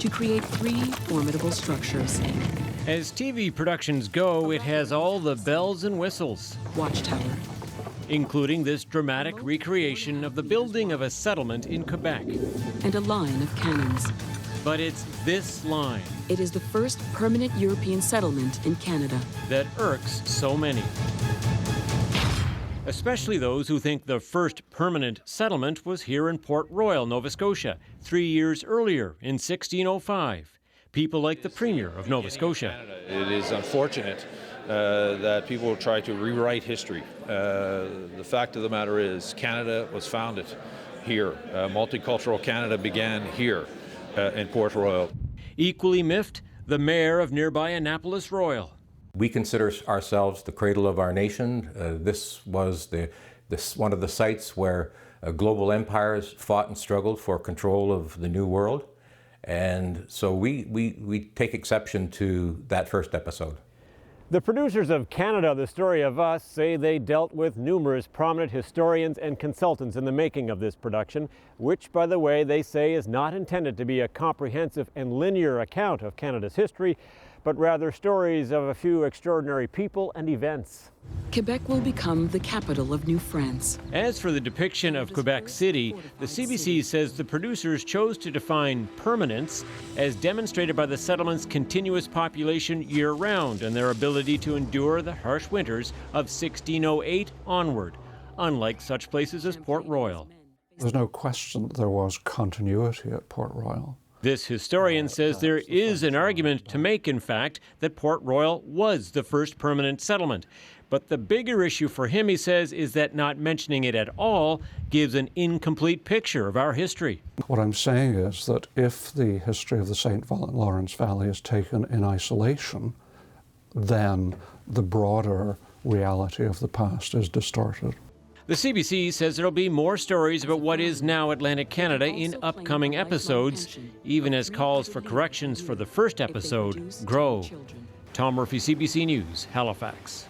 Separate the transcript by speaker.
Speaker 1: to create 3 formidable structures.
Speaker 2: As TV productions go, it has all the bells and whistles,
Speaker 1: Watchtower,
Speaker 2: including this dramatic recreation of the building of a settlement in Quebec.
Speaker 1: and a line of cannons.
Speaker 2: But it's this line
Speaker 1: It is the first permanent European settlement in Canada.
Speaker 2: that irks so many. Especially those who think the first permanent settlement was here in Port Royal, Nova Scotia, 3 years earlier in 1605. People like the Premier of Nova Scotia.
Speaker 3: It is unfortunate that people try to rewrite history. The fact of the matter is Canada was founded here. Multicultural Canada began here in Port Royal.
Speaker 2: Equally miffed, the mayor of nearby Annapolis Royal.
Speaker 4: We consider ourselves the cradle of our nation. This was one of the sites where global empires fought and struggled for control of the New World. And so we take exception to that first episode.
Speaker 2: The producers of Canada, The Story of Us, say they dealt with numerous prominent historians and consultants in the making of this production, which, by the way, they say is not intended to be a comprehensive and linear account of Canada's history, but rather stories of a few extraordinary people and events.
Speaker 1: Quebec will become the capital of New France.
Speaker 2: As for the depiction of Quebec City, the CBC says the producers chose to define permanence as demonstrated by the settlement's continuous population year-round and their ability to endure the harsh winters of 1608 onward, unlike such places as Port Royal.
Speaker 5: There's no question that there was continuity at Port Royal.
Speaker 2: This historian says there is an argument to make, in fact, that Port Royal was the first permanent settlement. But the bigger issue for him, he says, is that not mentioning it at all gives an incomplete picture of our history.
Speaker 5: What I'm saying is that if the history of the St. Lawrence Valley is taken in isolation, then the broader reality of the past is distorted.
Speaker 2: The CBC says there'll be more stories about what is now Atlantic Canada in upcoming episodes, even as calls for corrections for the first episode grow. Tom Murphy, CBC News, Halifax.